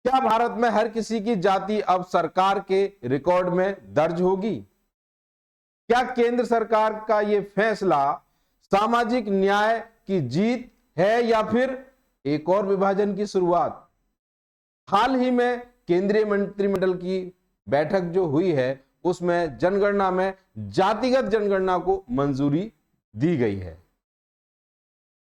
क्या भारत में हर किसी की जाति अब सरकार के रिकॉर्ड में दर्ज होगी? क्या केंद्र सरकार का यह फैसला सामाजिक न्याय की जीत है या फिर एक और विभाजन की शुरुआत? हाल ही में केंद्रीय मंत्रिमंडल की बैठक जो हुई है उसमें जनगणना में जातिगत जनगणना को मंजूरी दी गई है।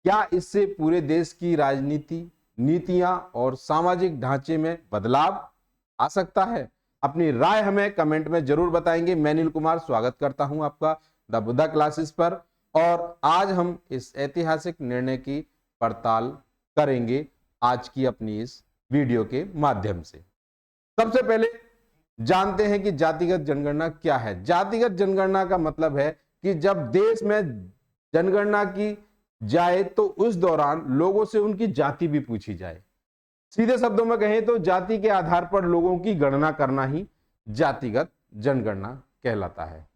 क्या इससे पूरे देश की राजनीति, नीतियां और सामाजिक ढांचे में बदलाव आ सकता है? अपनी राय हमें कमेंट में जरूर बताएंगे। मैं नील कुमार स्वागत करता हूं आपका द बुद्धा क्लासेस पर, और आज हम इस ऐतिहासिक निर्णय की पड़ताल करेंगे आज की अपनी इस वीडियो के माध्यम से। सबसे पहले जानते हैं कि जातिगत जनगणना क्या है। जातिगत जनगणना का मतलब है कि जब देश में जनगणना की जाए तो उस दौरान लोगों से उनकी जाति भी पूछी जाए। सीधे शब्दों में कहें तो जाति के आधार पर लोगों की गणना करना ही जातिगत जनगणना कहलाता है।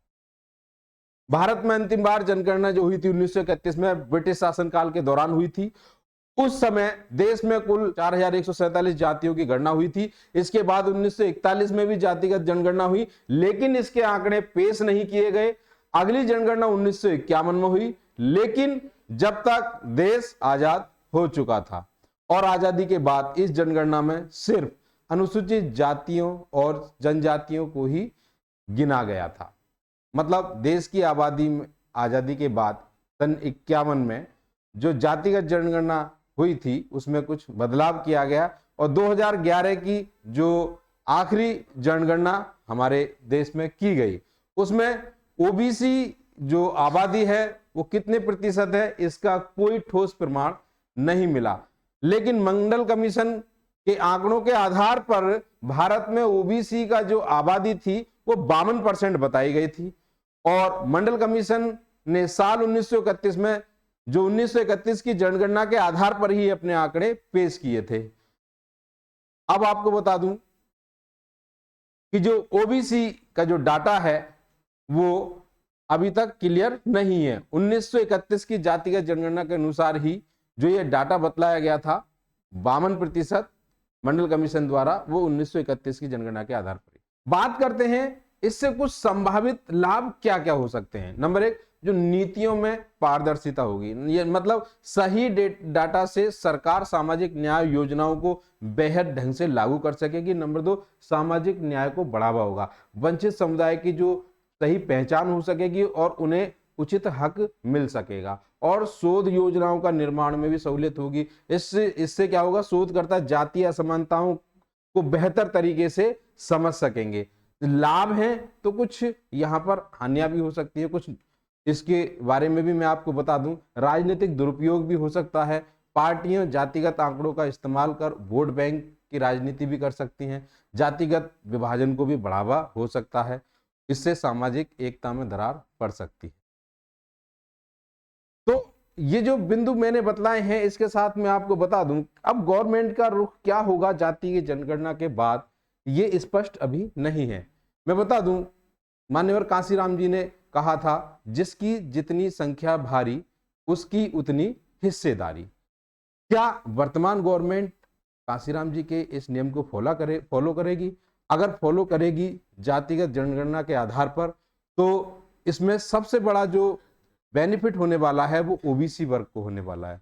भारत में अंतिम बार जनगणना जो हुई थी 1931 में ब्रिटिश शासनकाल के दौरान हुई थी। उस समय देश में कुल 4147 जातियों की गणना हुई थी। इसके बाद 1941 में भी जातिगत जनगणना हुई, लेकिन इसके आंकड़े पेश नहीं किए गए। अगली जनगणना 1951 में हुई, लेकिन जब तक देश आजाद हो चुका था, और आजादी के बाद इस जनगणना में सिर्फ अनुसूचित जातियों और जनजातियों को ही गिना गया था। मतलब देश की आजादी के बाद सन 51 में जो जातिगत जनगणना हुई थी उसमें कुछ बदलाव किया गया, और 2011 की जो आखिरी जनगणना हमारे देश में की गई उसमें ओबीसी जो आबादी है वो कितने प्रतिशत है इसका कोई ठोस प्रमाण नहीं मिला। लेकिन मंडल कमीशन के आंकड़ों के आधार पर भारत में ओबीसी का जो आबादी थी वो 52% बताई गई थी, और मंडल कमीशन ने साल 1931 में जो 1931 की जनगणना के आधार पर ही अपने आंकड़े पेश किए थे। अब आपको बता दूं कि जो ओबीसी का जो डाटा है वो अभी तक क्लियर नहीं है। 1931 की जातिगत जनगणना के अनुसार ही जो ये डाटा बतलाया गया था 52% मंडल कमीशन द्वारा, वो 1931 की जनगणना के आधार पर। बात करते हैं इससे कुछ संभावित लाभ क्या क्या हो सकते हैं। नंबर एक, जो नीतियों में पारदर्शिता होगी, ये मतलब सही डाटा से सरकार सामाजिक न्याय योजनाओं को बेहद ढंग से लागू कर सकेगी। नंबर दो, सामाजिक न्याय को बढ़ावा होगा, वंचित समुदाय की जो सही पहचान हो सकेगी और उन्हें उचित हक मिल सकेगा, और शोध योजनाओं का निर्माण में भी सहूलियत होगी। इससे क्या होगा, शोधकर्ता जातीय असमानताओं को बेहतर तरीके से समझ सकेंगे। लाभ हैं तो कुछ यहाँ पर हानियां भी हो सकती है, कुछ इसके बारे में भी मैं आपको बता दूं। राजनीतिक दुरुपयोग भी हो सकता है। पार्टियां जातिगत आंकड़ों का इस्तेमाल कर वोट बैंक की राजनीति भी कर सकती हैं। जातिगत विभाजन को भी बढ़ावा हो सकता है। इससे सामाजिक एकता में दरार पड़ सकती है। तो ये जो बिंदु मैंने बतलाए हैं इसके साथ मैं आपको बता दूं अब गवर्नमेंट का रुख क्या होगा जाति की जनगणना के बाद, ये स्पष्ट अभी नहीं है। मैं बता दूं, मान्यवर कांशीराम जी ने कहा था, जिसकी जितनी संख्या भारी उसकी उतनी हिस्सेदारी। क्या वर्तमान गवर्नमेंट कांशीराम जी के इस नियम को फॉलो करेगी? अगर फॉलो करेगी जातिगत जनगणना के आधार पर, तो इसमें सबसे बड़ा जो बेनिफिट होने वाला है वो ओबीसी वर्ग को होने वाला है।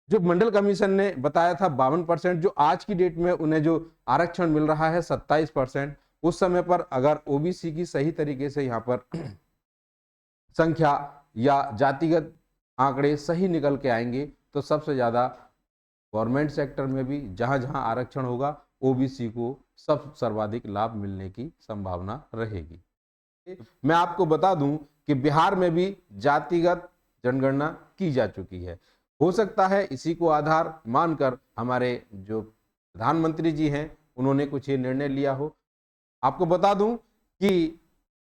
जो मंडल कमीशन ने बताया था 52%, जो आज की डेट में उन्हें जो आरक्षण मिल रहा है 27%, उस समय पर अगर ओबीसी की सही तरीके से यहाँ पर संख्या या जातिगत आंकड़े सही निकल के आएंगे तो सबसे ज्यादा गवर्नमेंट सेक्टर में भी जहां जहां आरक्षण होगा ओबीसी को सब सर्वाधिक लाभ मिलने की संभावना रहेगी। मैं आपको बता दूं कि बिहार में भी जातिगत जनगणना की जा चुकी है। हो सकता है इसी को आधार मानकर हमारे जो प्रधानमंत्री जी हैं उन्होंने कुछ ये निर्णय लिया हो। आपको बता दूं कि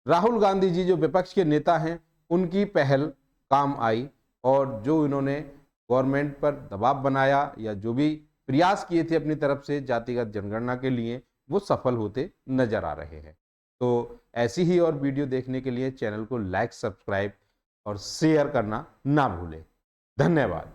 राहुल गांधी जी जो विपक्ष के नेता हैं उनकी पहल काम आई, और जो इन्होंने गवर्नमेंट पर दबाव बनाया या जो भी प्रयास किए थे अपनी तरफ से जातिगत जनगणना के लिए, वो सफल होते नजर आ रहे हैं। तो ऐसी ही और वीडियो देखने के लिए चैनल को लाइक, सब्सक्राइब और शेयर करना ना भूलें। धन्यवाद।